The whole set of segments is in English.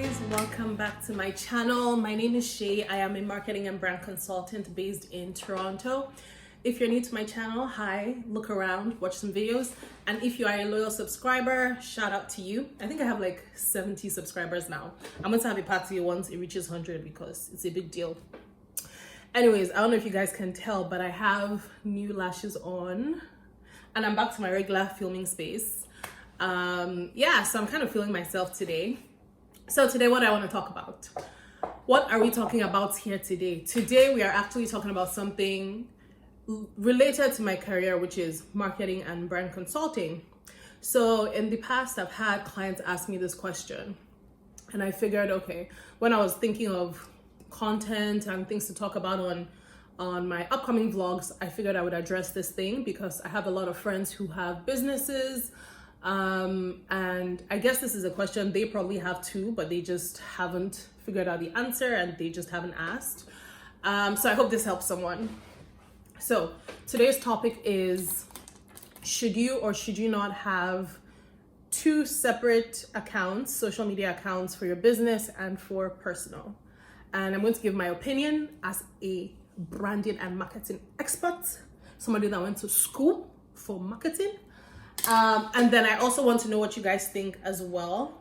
guys, welcome back to my channel. My name is Shay. I am a marketing and brand consultant based in Toronto. If you're new to my channel, hi, look around, watch some videos. And if you are a loyal subscriber, shout out to you. I think I have like 70 subscribers now. I'm going to have a party once it reaches 100 because it's a big deal. Anyways, I don't know if you guys can tell, but I have new lashes on and I'm back to my regular filming space. So I'm kind of feeling myself today. So today, what I want to talk about. What are we talking about here today? Today, we are actually talking about something related to my career, which is marketing and brand consulting. So in the past, I've had clients ask me this question, and I figured, okay, when I was thinking of content and things to talk about on my upcoming vlogs, I figured I would address this thing because I have a lot of friends who have businesses. And I guess this is a question they probably have too, but they just haven't figured out the answer and they just haven't asked. So I hope this helps someone. So today's topic is, should you or should you not have two separate accounts, social media accounts for your business and for personal? And I'm going to give my opinion as a branding and marketing expert, somebody that went to school for marketing. And then I also want to know what you guys think as well.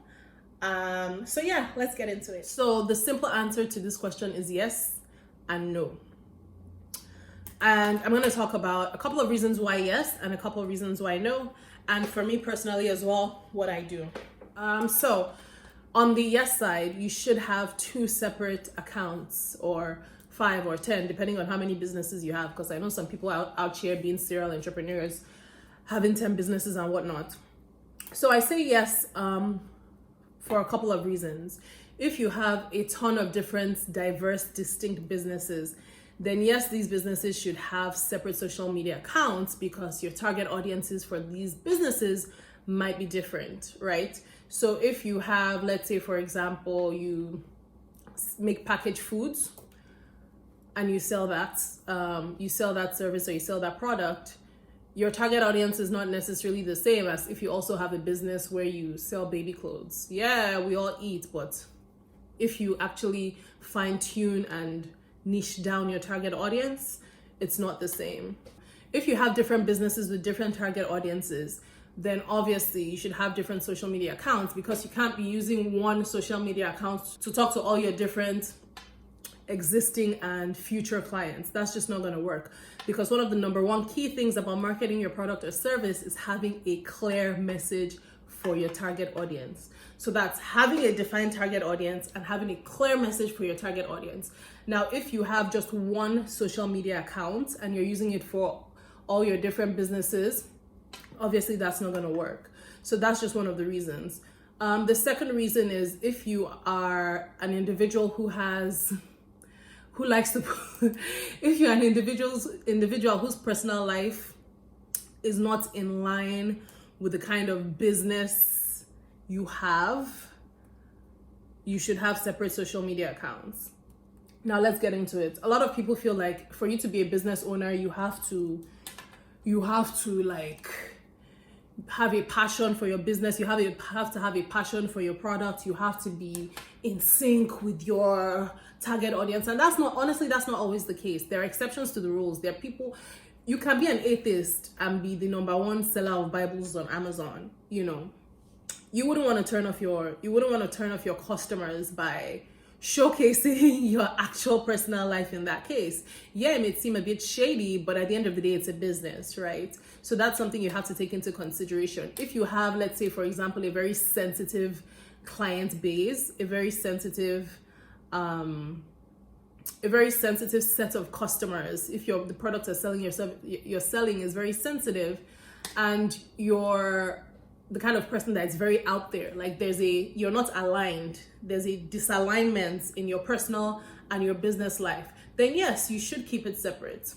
So yeah, let's get into it. So the simple answer to this question is yes and no. And I'm going to talk about a couple of reasons why yes and a couple of reasons why no. And for me personally as well, what I do. So on the yes side, you should have two separate accounts, or 5 or 10, depending on how many businesses you have. Because I know some people out here being serial entrepreneurs, having 10 businesses and whatnot. So I say yes for a couple of reasons. If you have a ton of different, diverse, distinct businesses, then yes, these businesses should have separate social media accounts because your target audiences for these businesses might be different, right? So if you have, let's say, for example, you make packaged foods and you sell that service or you sell that product, your target audience is not necessarily the same as if you also have a business where you sell baby clothes. Yeah, we all eat, but if you actually fine tune and niche down your target audience, it's not the same. If you have different businesses with different target audiences, then obviously you should have different social media accounts because you can't be using one social media account to talk to all your different existing and future clients. That's just not going to work, because one of the number one key things about marketing your product or service is having a clear message for your target audience. So that's having a defined target audience and having a clear message for your target audience. Now, if you have just one social media account and you're using it for all your different businesses, obviously that's not going to work. So that's just one of the reasons. The second reason is if you are an individual who likes to, if you're an individual whose personal life is not in line with the kind of business you have, you should have separate social media accounts. Now let's get into it. A lot of people feel like for you to be a business owner, you have to like have a passion for your business. You have to have a passion for your product. You have to be in sync with your target audience. And that's not always the case. There are exceptions to the rules. There are people, you can be an atheist and be the number one seller of Bibles on Amazon. You know, you wouldn't want to turn off your customers by showcasing your actual personal life in that case. Yeah, it may seem a bit shady, but at the end of the day, it's a business, right? So that's something you have to take into consideration. If you have, let's say, for example, a very sensitive client base, a very sensitive set of customers, if the product you're selling is very sensitive, and you're the kind of person that's very out there, like you're not aligned, there's a disalignment in your personal and your business life, then yes, you should keep it separate.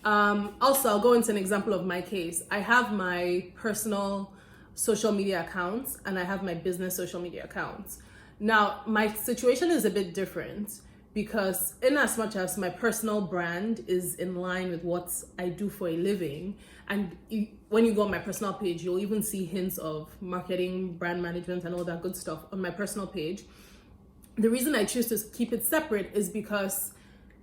Also, I'll go into an example of my case. I have my personal social media accounts and I have my business social media accounts. Now, my situation is a bit different because in as much as my personal brand is in line with what I do for a living, And when you go on my personal page, you'll even see hints of marketing, brand management, and all that good stuff on my personal page. The reason I choose to keep it separate is because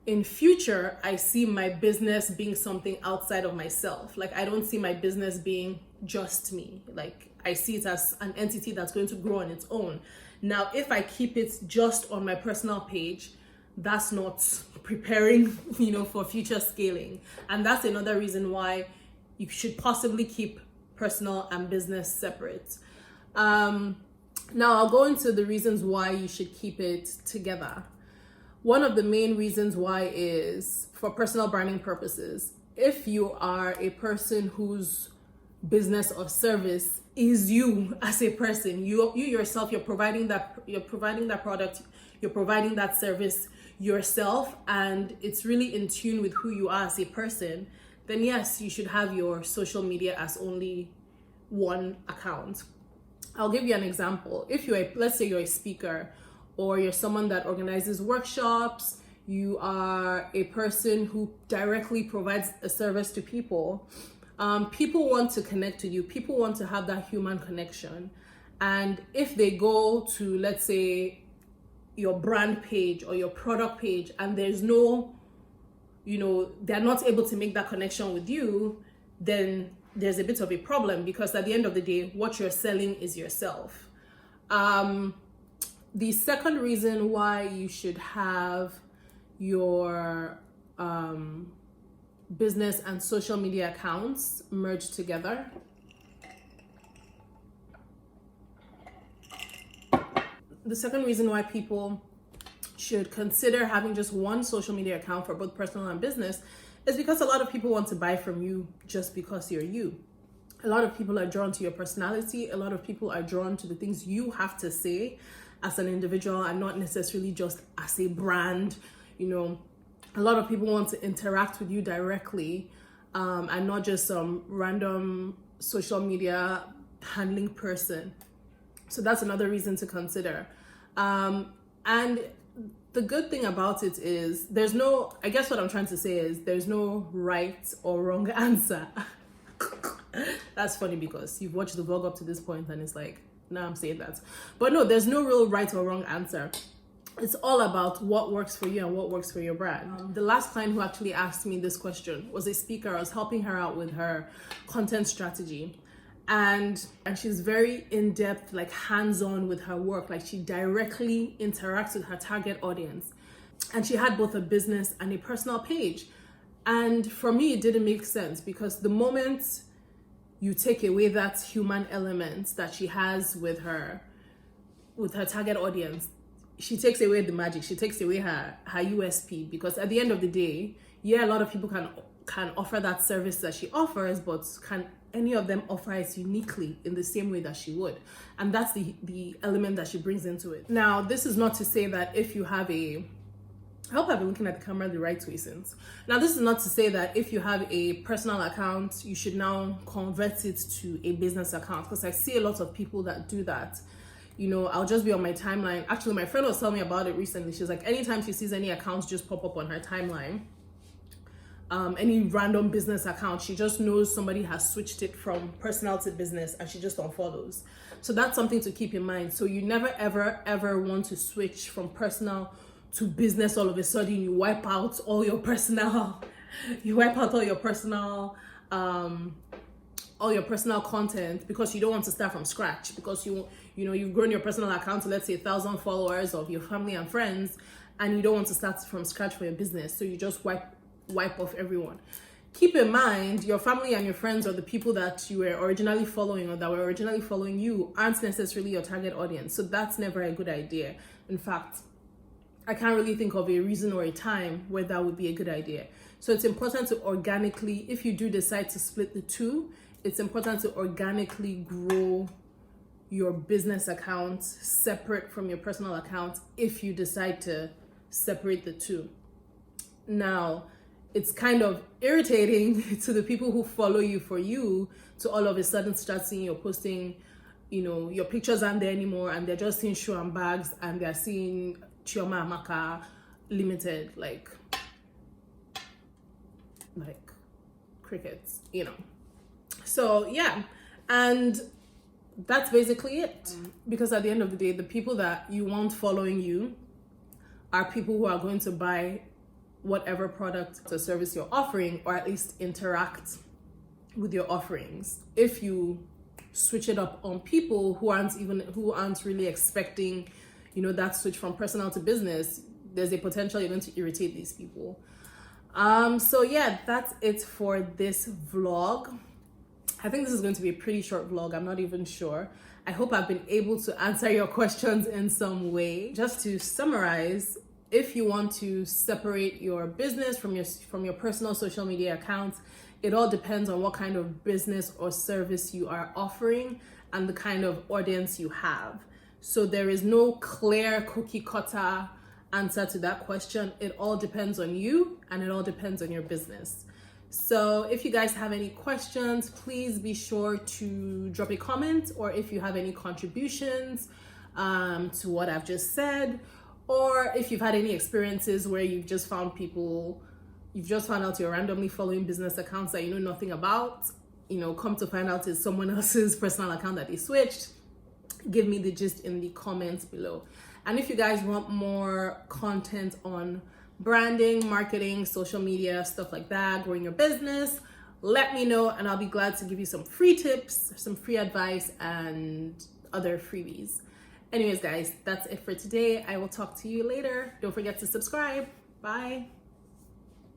in future, I see my business being something outside of myself. Like, I don't see my business being just me. Like, I see it as an entity that's going to grow on its own. Now, if I keep it just on my personal page, that's not preparing, for future scaling. And that's another reason why you should possibly keep personal and business separate. Now I'll go into the reasons why you should keep it together. One of the main reasons why is for personal branding purposes. If you are a person whose business or service is you as a person, you yourself, you're providing that product, you're providing that service yourself, and it's really in tune with who you are as a person, then yes, you should have your social media as only one account. I'll give you an example. If let's say you're a speaker, or you're someone that organizes workshops, you are a person who directly provides a service to people, people want to connect to you, people want to have that human connection. And if they go to, let's say, your brand page or your product page, and there's no, they're not able to make that connection with you, then there's a bit of a problem, because at the end of the day, what you're selling is yourself. The second reason why you should have your business and social media accounts merged together the second reason why people should consider having just one social media account for both personal and business is because a lot of people want to buy from you just because you're you. A lot of people are drawn to your personality. A lot of people are drawn to the things you have to say as an individual and not necessarily just as a brand. A lot of people want to interact with you directly and not just some random social media handling person. So that's another reason to consider. And the good thing about it is I guess what I'm trying to say is there's no right or wrong answer. That's funny because you've watched the vlog up to this point and it's like, now I'm saying that. But no, there's no real right or wrong answer. It's all about what works for you and what works for your brand. The last client who actually asked me this question was a speaker. I was helping her out with her content strategy. And she's very in-depth, like hands-on with her work. Like, she directly interacts with her target audience. And she had both a business and a personal page. And for me, it didn't make sense, because the moment you take away that human element that she has with her target audience, she takes away the magic. She takes away her USP, because at the end of the day, yeah, a lot of people can offer that service that she offers, but can any of them offer it uniquely in the same way that she would? And that's the element that she brings into it. Now, this is not to say that if you have I hope I've been looking at the camera the right way since. Now, this is not to say that if you have a personal account, you should now convert it to a business account, because I see a lot of people that do that. I'll just be on my timeline. Actually, my friend was telling me about it recently. She's like, anytime she sees any accounts just pop up on her timeline, any random business account, she just knows somebody has switched it from personal to business, and she just unfollows. So that's something to keep in mind. So you never, ever want to switch from personal to business all of a sudden. You wipe out all your personal content, because you don't want to start from scratch, because you've grown your personal account to, let's say, 1,000 followers of your family and friends, and you don't want to start from scratch for your business. So you just wipe off everyone. Keep in mind, your family and your friends, or the people that you were originally following or that were originally following you, aren't necessarily your target audience. So that's never a good idea. In fact, I can't really think of a reason or a time where that would be a good idea. So it's important to organically, if you do decide to split the two, it's important to organically grow your business account separate from your personal account if you decide to separate the two. Now, it's kind of irritating to the people who follow you for you to all of a sudden start seeing you're posting, your pictures aren't there anymore, and they're just seeing shoe and bags, and they're seeing Chioma Amaka Limited, like crickets, So yeah, and that's basically it. Because at the end of the day, the people that you want following you are people who are going to buy whatever product or service you're offering, or at least interact with your offerings. If you switch it up on people who aren't really expecting, that switch from personal to business, there's a potential you're going to irritate these people. So yeah, that's it for this vlog. I think this is going to be a pretty short vlog. I'm not even sure. I hope I've been able to answer your questions in some way. Just to summarize, if you want to separate your business from your personal social media accounts, it all depends on what kind of business or service you are offering and the kind of audience you have. So there is no clear cookie cutter answer to that question. It all depends on you, and it all depends on your business. So if you guys have any questions, please be sure to drop a comment, or if you have any contributions to what I've just said, or if you've had any experiences where you've just found out you're randomly following business accounts that you know nothing about, come to find out it's someone else's personal account that they switched, give me the gist in the comments below. And if you guys want more content on branding, marketing, social media, stuff like that, growing your business, let me know, and I'll be glad to give you some free tips, some free advice, and other freebies. Anyways, guys, that's it for today. I will talk to you later. Don't forget to subscribe. Bye.